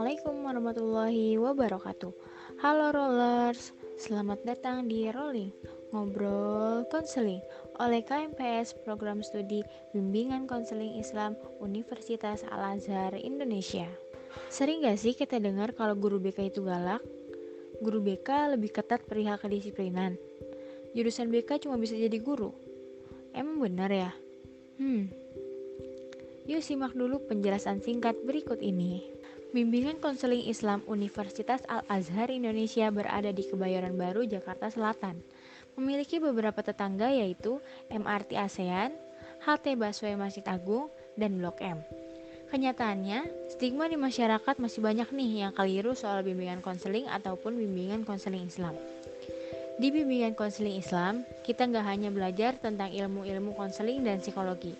Assalamualaikum warahmatullahi wabarakatuh. Halo Rollers, selamat datang di Rolling Ngobrol Konseling oleh KMPS Program Studi Bimbingan Konseling Islam Universitas Al-Azhar Indonesia. Sering gak sih kita dengar kalau guru BK itu galak? Guru BK lebih ketat perihal kedisiplinan. Jurusan BK cuma bisa jadi guru. Emang benar ya? Yuk simak dulu penjelasan singkat berikut ini. Bimbingan Konseling Islam Universitas Al-Azhar Indonesia berada di Kebayoran Baru, Jakarta Selatan. Memiliki beberapa tetangga yaitu MRT ASEAN, halte busway Masjid Agung, dan Blok M. Kenyataannya, stigma di masyarakat masih banyak nih yang keliru soal bimbingan konseling ataupun bimbingan konseling Islam. Di bimbingan konseling Islam, kita nggak hanya belajar tentang ilmu-ilmu konseling dan psikologi,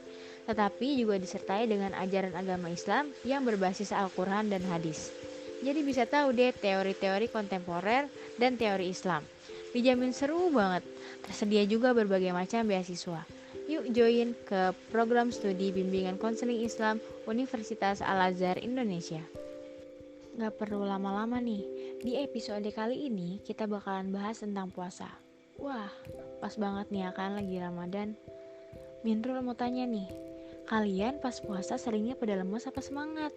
tetapi juga disertai dengan ajaran agama Islam yang berbasis Al-Quran dan hadis. Jadi bisa tahu deh teori-teori kontemporer dan teori Islam. Dijamin seru banget. Tersedia juga berbagai macam beasiswa. Yuk join ke program studi bimbingan konseling Islam Universitas Al-Azhar Indonesia. Gak perlu lama-lama nih, di episode kali ini kita bakalan bahas tentang puasa. Wah, pas banget nih ya kan lagi Ramadan. Minrul mau tanya nih, kalian pas puasa seringnya pada lemes apa semangat?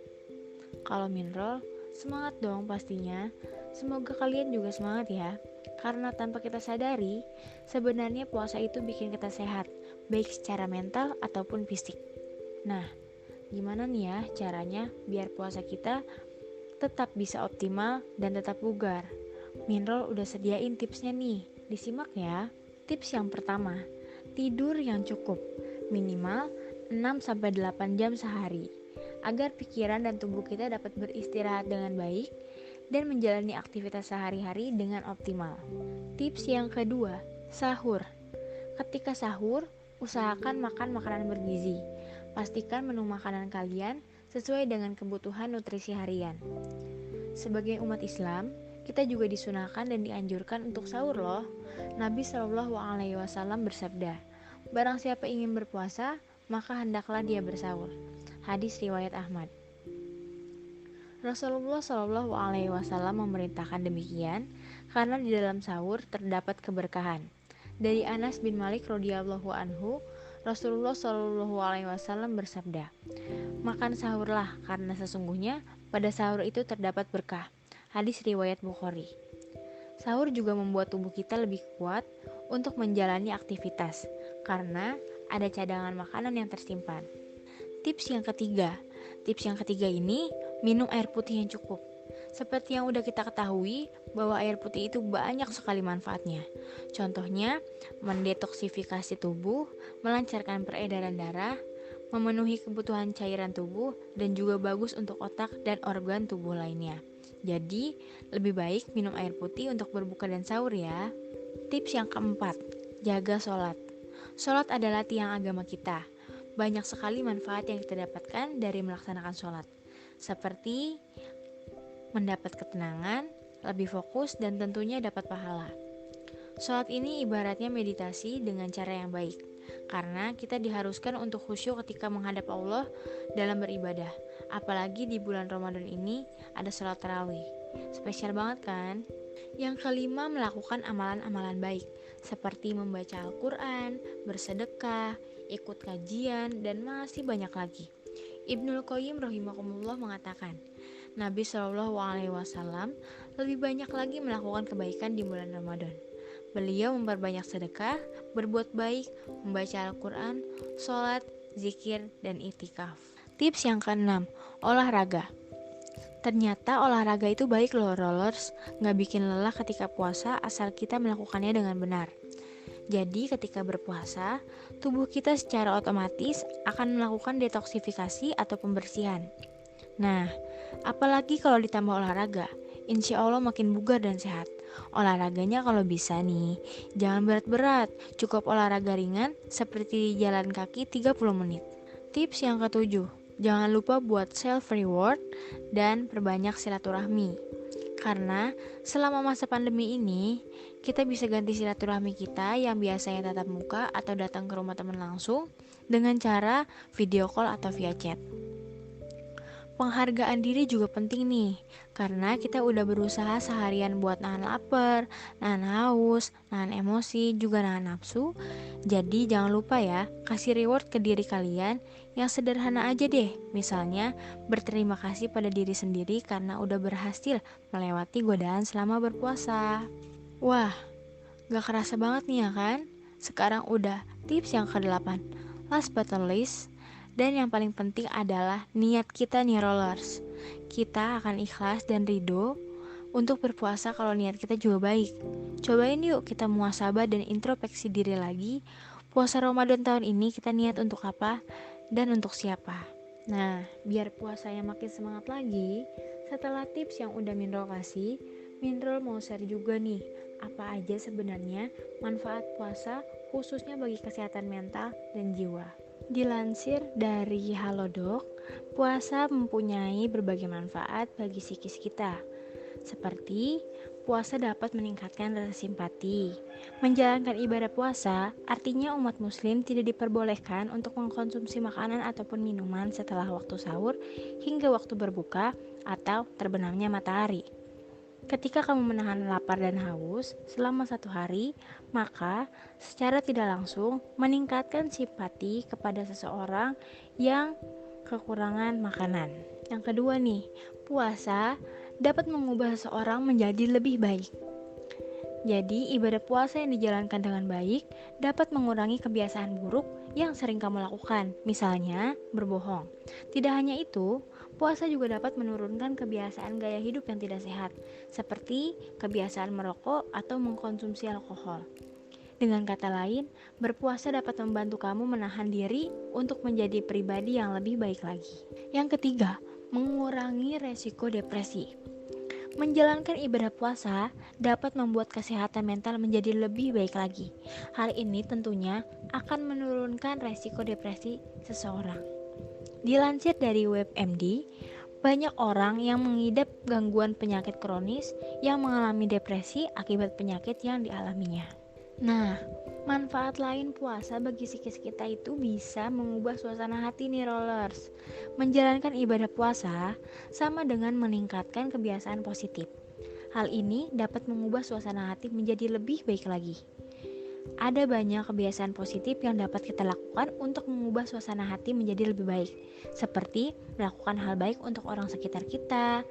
Kalau Minrul, semangat dong pastinya. Semoga kalian juga semangat ya. Karena tanpa kita sadari, sebenarnya puasa itu bikin kita sehat, baik secara mental ataupun fisik. Nah, gimana nih ya caranya biar puasa kita tetap bisa optimal dan tetap bugar? Minrul udah sediain tipsnya nih, disimak ya. Tips yang pertama, tidur yang cukup, minimal 6-8 jam sehari, agar pikiran dan tubuh kita dapat beristirahat dengan baik dan menjalani aktivitas sehari-hari dengan optimal. Tips yang kedua, sahur. Ketika sahur, usahakan makan makanan bergizi. Pastikan menu makanan kalian sesuai dengan kebutuhan nutrisi harian. Sebagai umat Islam, kita juga disunahkan dan dianjurkan untuk sahur loh. Nabi SAW bersabda, barang siapa ingin berpuasa, maka hendaklah dia bersahur. Hadis riwayat Ahmad. Rasulullah SAW memerintahkan demikian karena di dalam sahur terdapat keberkahan. Dari Anas bin Malik radhiyallahu anhu, Rasulullah SAW bersabda, makan sahurlah karena sesungguhnya pada sahur itu terdapat berkah. Hadis riwayat Bukhari. Sahur juga membuat tubuh kita lebih kuat untuk menjalani aktivitas karena ada cadangan makanan yang tersimpan. Tips yang ketiga ini minum air putih yang cukup. Seperti yang udah kita ketahui bahwa air putih itu banyak sekali manfaatnya. Contohnya mendetoksifikasi tubuh, melancarkan peredaran darah, memenuhi kebutuhan cairan tubuh, dan juga bagus untuk otak dan organ tubuh lainnya. Jadi lebih baik minum air putih untuk berbuka dan sahur ya. Tips yang keempat, jaga sholat. Sholat adalah tiang agama kita. Banyak sekali manfaat yang kita dapatkan dari melaksanakan sholat, seperti mendapat ketenangan, lebih fokus, dan tentunya dapat pahala. Sholat ini ibaratnya meditasi dengan cara yang baik, karena kita diharuskan untuk khusyuk ketika menghadap Allah dalam beribadah. Apalagi di bulan Ramadan ini ada sholat tarawih. Spesial banget kan? Yang kelima, melakukan amalan-amalan baik, seperti membaca Al-Quran, bersedekah, ikut kajian, dan masih banyak lagi. Ibnul Qayyim rahimahumullah mengatakan, Nabi SAW lebih banyak lagi melakukan kebaikan di bulan Ramadan. Beliau memperbanyak sedekah, berbuat baik, membaca Al-Quran, sholat, zikir, dan itikaf. Tips yang keenam, olahraga. Ternyata olahraga itu baik loh rollers, gak bikin lelah ketika puasa asal kita melakukannya dengan benar. Jadi ketika berpuasa, tubuh kita secara otomatis akan melakukan detoksifikasi atau pembersihan. Nah, apalagi kalau ditambah olahraga, insya Allah makin bugar dan sehat. Olahraganya kalau bisa nih, jangan berat-berat, cukup olahraga ringan seperti jalan kaki 30 menit. Tips yang ketujuh, jangan lupa buat self reward dan perbanyak silaturahmi. Karena selama masa pandemi ini, kita bisa ganti silaturahmi kita yang biasanya tatap muka atau datang ke rumah teman langsung dengan cara video call atau via chat. Penghargaan diri juga penting nih, karena kita udah berusaha seharian buat nahan lapar, nahan haus, nahan emosi, juga nahan nafsu. Jadi jangan lupa ya, kasih reward ke diri kalian yang sederhana aja deh. Misalnya, berterima kasih pada diri sendiri karena udah berhasil melewati godaan selama berpuasa. Wah, gak kerasa banget nih ya kan? Sekarang udah tips yang ke-8. Last but not least, dan yang paling penting adalah niat kita nih rollers. Kita akan ikhlas dan ridho untuk berpuasa kalau niat kita juga baik. Cobain yuk kita muhasabah dan introspeksi diri lagi. Puasa Ramadan tahun ini kita niat untuk apa dan untuk siapa. Nah, biar puasanya makin semangat lagi, setelah tips yang udah Mindrol kasih, Mindrol mau share juga nih, apa aja sebenarnya manfaat puasa khususnya bagi kesehatan mental dan jiwa. Dilansir dari Halodoc, puasa mempunyai berbagai manfaat bagi psikis kita. Seperti, puasa dapat meningkatkan rasa simpati. Menjalankan ibadah puasa, artinya umat muslim tidak diperbolehkan untuk mengkonsumsi makanan ataupun minuman setelah waktu sahur hingga waktu berbuka atau terbenamnya matahari. Ketika kamu menahan lapar dan haus selama 1 hari, maka secara tidak langsung meningkatkan simpati kepada seseorang yang kekurangan makanan. Yang kedua nih, puasa dapat mengubah seseorang menjadi lebih baik. Jadi, ibadah puasa yang dijalankan dengan baik dapat mengurangi kebiasaan buruk yang sering kamu lakukan, misalnya berbohong. Tidak hanya itu, puasa juga dapat menurunkan kebiasaan gaya hidup yang tidak sehat, seperti kebiasaan merokok atau mengkonsumsi alkohol. Dengan kata lain, berpuasa dapat membantu kamu menahan diri untuk menjadi pribadi yang lebih baik lagi. Yang ketiga, mengurangi resiko depresi. Menjalankan ibadah puasa dapat membuat kesehatan mental menjadi lebih baik lagi. Hal ini tentunya akan menurunkan resiko depresi seseorang. Dilansir dari WebMD, banyak orang yang mengidap gangguan penyakit kronis yang mengalami depresi akibat penyakit yang dialaminya. Nah, manfaat lain puasa bagi psikis kita itu bisa mengubah suasana hati nih rollers. Menjalankan ibadah puasa sama dengan meningkatkan kebiasaan positif. Hal ini dapat mengubah suasana hati menjadi lebih baik lagi. Ada banyak kebiasaan positif yang dapat kita lakukan untuk mengubah suasana hati menjadi lebih baik, seperti melakukan hal baik untuk orang sekitar kita,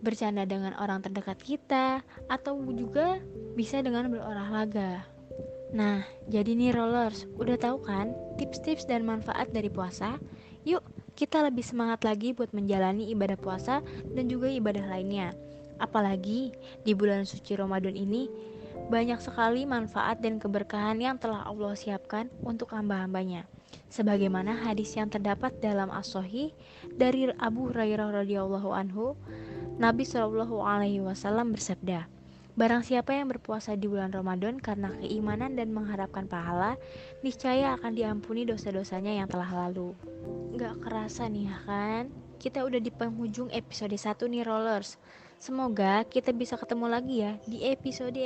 bercanda dengan orang terdekat kita, atau juga bisa dengan berolahraga. Nah, jadi nih rollers, udah tahu kan tips-tips dan manfaat dari puasa? Yuk, kita lebih semangat lagi buat menjalani ibadah puasa dan juga ibadah lainnya. Apalagi di bulan suci Ramadan ini, banyak sekali manfaat dan keberkahan yang telah Allah siapkan untuk hamba-hambanya. Sebagaimana hadis yang terdapat dalam As-Sahih dari Abu Hurairah radhiyallahu anhu, Nabi Shallallahu alaihi wasallam bersabda, barang siapa yang berpuasa di bulan Ramadan karena keimanan dan mengharapkan pahala, niscaya akan diampuni dosa-dosanya yang telah lalu. Gak kerasa nih ya kan? Kita udah di penghujung episode 1 nih rollers. Semoga kita bisa ketemu lagi ya di episode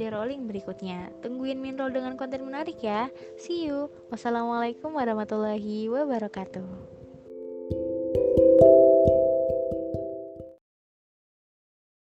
rolling berikutnya. Tungguin Minrol dengan konten menarik ya. See you. Wassalamualaikum warahmatullahi wabarakatuh.